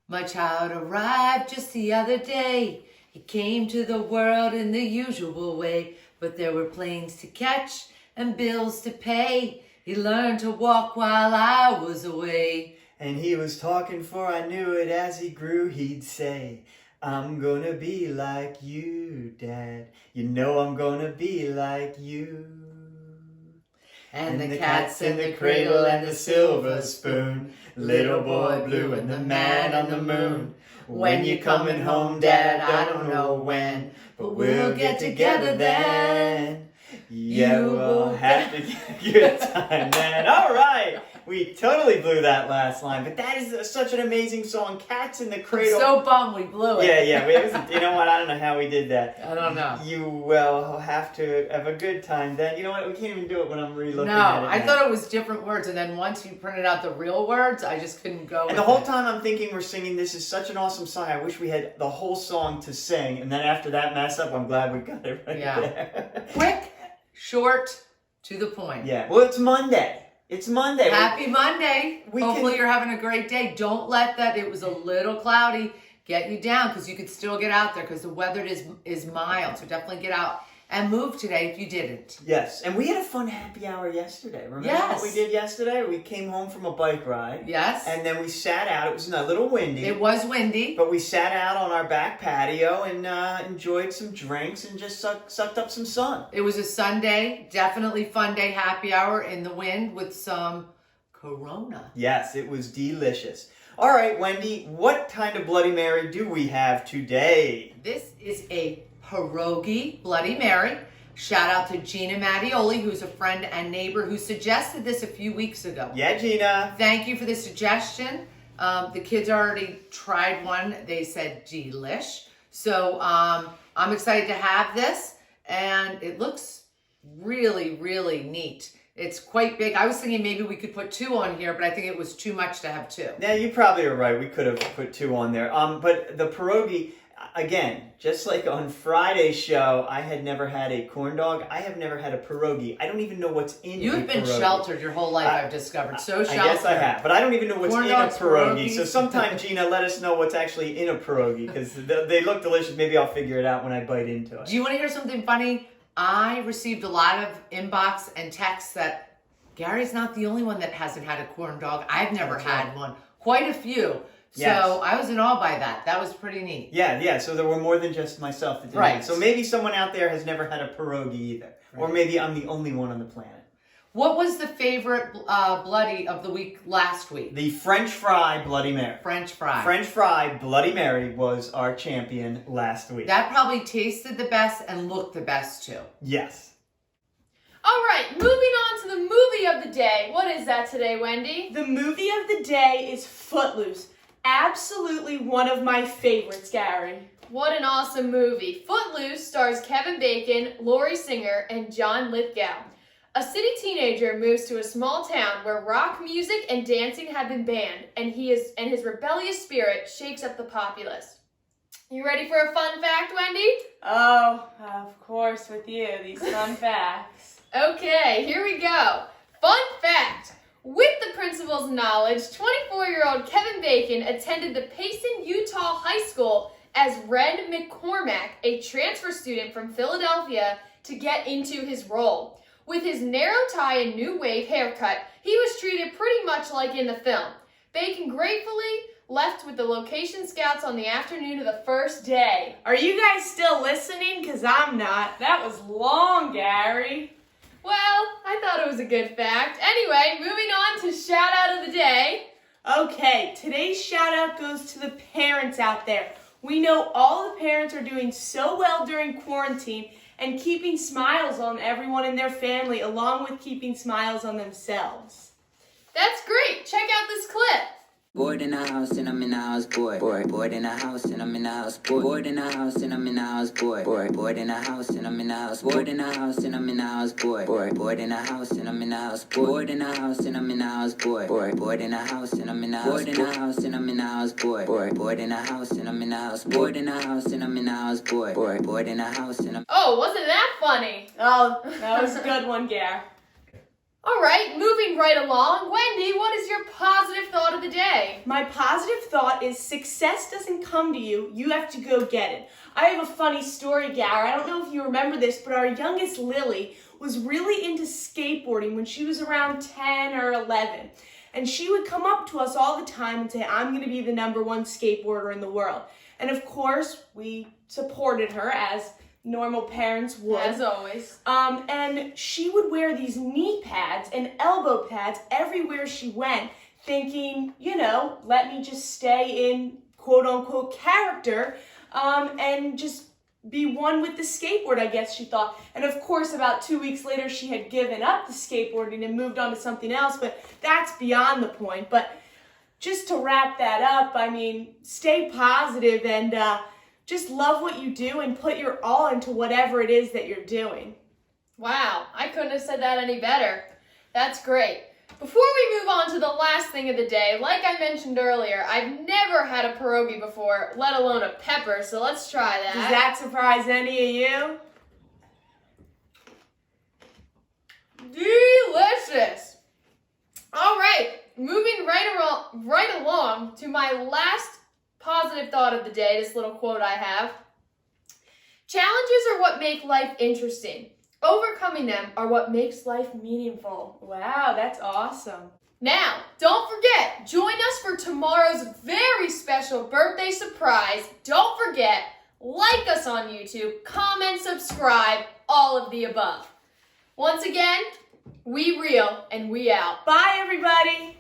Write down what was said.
My child arrived just the other day. He came to the world in the usual way, but there were planes to catch and bills to pay. He learned to walk while I was away. And he was talking, for I knew it. As he grew, he'd say, I'm gonna be like you, Dad. You know I'm gonna be like you. And the cat's in the cradle and the silver spoon, little boy blue and the man on the moon. When you coming home, Dad, I don't know when, but we'll get together then. Yeah, we'll have to get a good time then. All right. We totally blew that last line, but that is such an amazing song. Cats in the Cradle. I'm so bummed we blew it. Yeah. You know what? I don't know how we did that. I don't know. You will have to have a good time then. You know what? We can't even do it when I'm re-looking No, at it. I thought it was different words, and then once you printed out the real words, I just couldn't go with And the whole it. time I'm thinking we're singing, this is such an awesome song. I wish we had the whole song to sing. And then after that mess up, I'm glad we got it right there. Quick, short, to the point. Yeah. Well, it's Monday. It's Monday. Happy Monday. We Hopefully can- you're having a great day. Don't let that, it was a little cloudy, get you down, because you could still get out there because the weather is mild. So definitely get out and move today if you didn't. Yes. And we had a fun happy hour yesterday. Remember Yes. what we did yesterday? We came home from a bike ride. Yes. And then we sat out. It was a little windy. It was windy. But we sat out on our back patio and enjoyed some drinks and just sucked up some sun. It was a Sunday, definitely fun day, happy hour in the wind with some Corona. Yes, it was delicious. All right, Wendy, what kind of Bloody Mary do we have today? This is a pierogi Bloody Mary. Shout out to Gina Mattioli, who's a friend and neighbor who suggested this a few weeks ago. Yeah, Gina. Thank you for the suggestion. The kids already tried one. They said delish. So I'm excited to have this, and it looks really, really neat. It's quite big. I was thinking maybe we could put two on here, but I think it was too much to have two. Yeah, you probably are right. We could have put two on there. But the pierogi, again, just like on Friday's show, I had never had a corn dog. I have never had a pierogi. I don't even know what's in You've been pierogi. sheltered your whole life, I've discovered. So sheltered. I guess I have, but I don't even know what's Corn in dogs, a pierogi. pierogies. So sometime, Gina, let us know what's actually in a pierogi, because they look delicious. Maybe I'll figure it out when I bite into it. Do you want to hear something funny? I received a lot of inbox and texts that Gary's not the only one that hasn't had a corn dog. I've never That's had right. one. Quite a few. Yes. So I was in awe by that. That was pretty neat. Yeah, so there were more than just myself that did Right. it. So maybe someone out there has never had a pierogi either. Or Right. maybe I'm the only one on the planet. What was the favorite bloody of the week last week? The French fry Bloody Mary. French fry. French fry Bloody Mary was our champion last week. That probably tasted the best and looked the best too. Yes. All right, moving on to the movie of the day. What is that today, Wendy? The movie of the day is Footloose. Absolutely one of my favorites, Gary. What an awesome movie. Footloose stars Kevin Bacon, Laurie Singer, and John Lithgow. A city teenager moves to a small town where rock music and dancing have been banned, and his rebellious spirit shakes up the populace. You ready for a fun fact, Wendy? Oh, of course, with you, these fun facts. Okay, here we go. Fun fact. With the principal's knowledge, 24-year-old Kevin Bacon attended the Payson, Utah High School as Red McCormack, a transfer student from Philadelphia, to get into his role. With his narrow tie and new wave haircut, he was treated pretty much like in the film. Bacon gratefully left with the location scouts on the afternoon of the first day. Are you guys still listening? Because I'm not. That was long, Gary. Well, I thought it was a good fact. Anyway, moving on to shout out of the day. Okay, today's shout out goes to the parents out there. We know all the parents are doing so well during quarantine and keeping smiles on everyone in their family, along with keeping smiles on themselves. That's great. Check out this clip. Bored in the house and I'm in the house bored. Bored in the house and I'm in the house bored. Bored in the house and I'm in the house bored. Bored in the house and I'm in the house. Bored in the house and I'm in the house bored. Bored in the house and I'm in the house. Bored in the house and I'm in the house bored. Bored in the house and I'm in the house. Bored in the house and I'm in the house bored. Bored in the house and I'm in the house. Bored in the house and I'm in the house bored. Bored in the house and I'm. Oh, wasn't that funny? Oh, that was a good one, Gary. All right, moving right along. Wendy, what is your positive thought of the day? My positive thought is success doesn't come to you, you have to go get it. I have a funny story, Gar. I don't know if you remember this, but our youngest Lily was really into skateboarding when she was around 10 or 11. And she would come up to us all the time and say, I'm going to be the #1 skateboarder in the world. And of course, we supported her as normal parents would. As always. And she would wear these knee pads and elbow pads everywhere she went, thinking, let me just stay in quote-unquote character and just be one with the skateboard, I guess she thought. And of course, about 2 weeks later, she had given up the skateboarding and moved on to something else, but that's beyond the point. But just to wrap that up, stay positive and just love what you do and put your all into whatever it is that you're doing. Wow, I couldn't have said that any better. That's great. Before we move on to the last thing of the day, like I mentioned earlier, I've never had a pierogi before, let alone a pepper, so let's try that. Does that surprise any of you? Delicious! All right, moving right along to my last positive thought of the day, this little quote I have. Challenges are what make life interesting. Overcoming them are what makes life meaningful. Wow, that's awesome. Now, don't forget, join us for tomorrow's very special birthday surprise. Don't forget, like us on YouTube, comment, subscribe, all of the above. Once again, we real and we out. Bye, everybody.